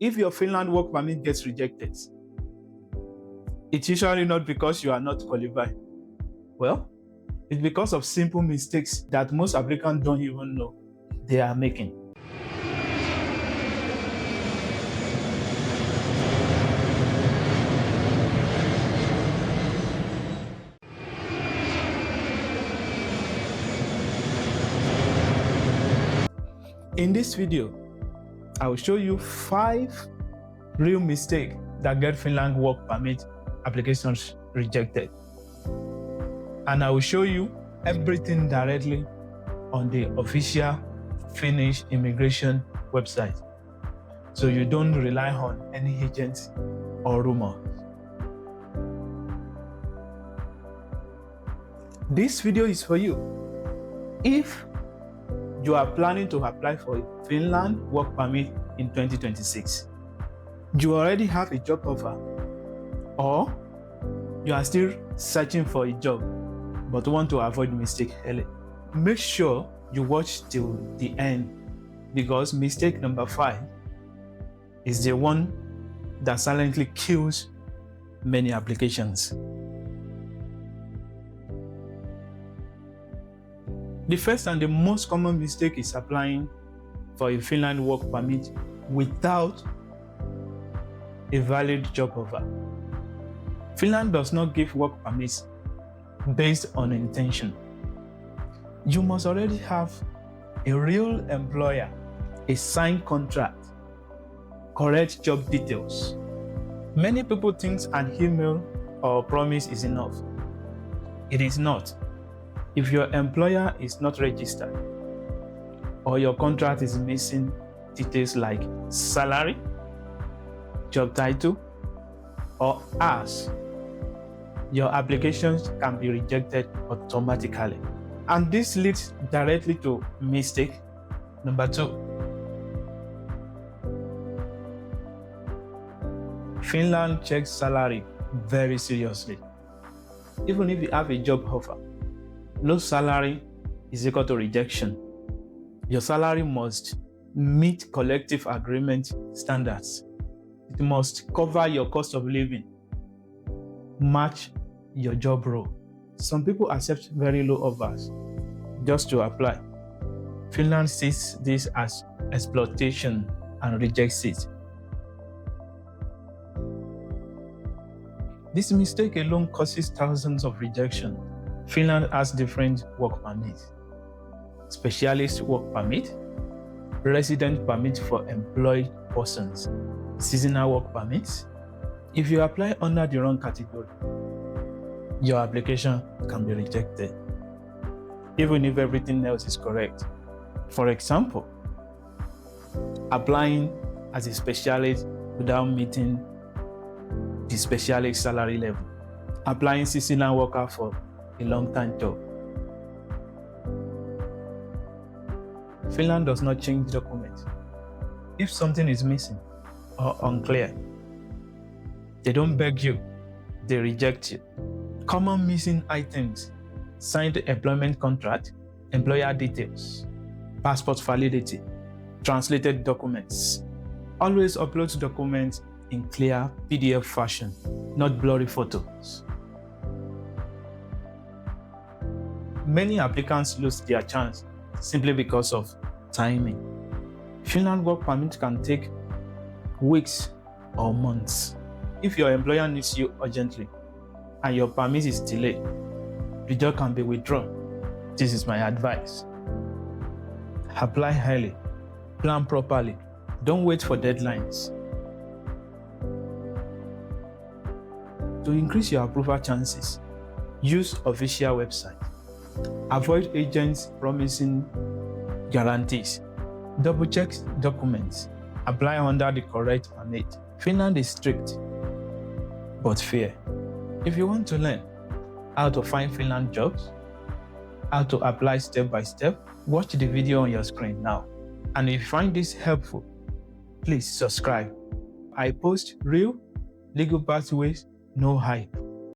If your Finland work permit gets rejected, it's usually not because you are not qualified. Well, it's because of simple mistakes that most applicants don't even know they are making. In this video, I will show you 5 real mistakes that get Finland work permit applications rejected. And I will show you everything directly on the official Finnish immigration website, so you don't rely on any agents or rumors. This video is for you. If you are planning to apply for a Finland work permit in 2026, you already have a job offer, or you are still searching for a job but want to avoid mistake early, make sure you watch till the end, because mistake number 5 is the one that silently kills many applications. The first and the most common mistake is applying for a Finland work permit without a valid job offer. Finland does not give work permits based on intention. You must already have a real employer, a signed contract, correct job details. Many people think an email or promise is enough. It is not. If your employer is not registered, or your contract is missing details like salary, job title, or hours, your applications can be rejected automatically. And this leads directly to mistake number 2. Finland checks salary very seriously. Even if you have a job offer, low salary is equal to rejection. Your salary must meet collective agreement standards. It must cover your cost of living, match your job role. Some people accept very low offers just to apply. Finland sees this as exploitation and rejects it. This mistake alone causes thousands of rejections. Finland has different work permits: specialist work permit, resident permit for employed persons, seasonal work permits. If you apply under the wrong category, your application can be rejected, even if everything else is correct. For example, applying as a specialist without meeting the specialist salary level, applying seasonal worker for a long-time job. Finland does not change documents. If something is missing or unclear, they don't beg you, they reject you. Common missing items: signed employment contract, employer details, passport validity, translated documents. Always upload documents in clear PDF fashion, not blurry photos. Many applicants lose their chance simply because of timing. Finland work permit can take weeks or months. If your employer needs you urgently and your permit is delayed, the job can be withdrawn. This is my advice. Apply early, plan properly, don't wait for deadlines. To increase your approval chances, use official website. Avoid agents promising guarantees. Double-check documents. Apply under the correct permit. Finland is strict, but fair. If you want to learn how to find Finland jobs, how to apply step by step, watch the video on your screen now. And if you find this helpful, please subscribe. I post real legal pathways, no hype.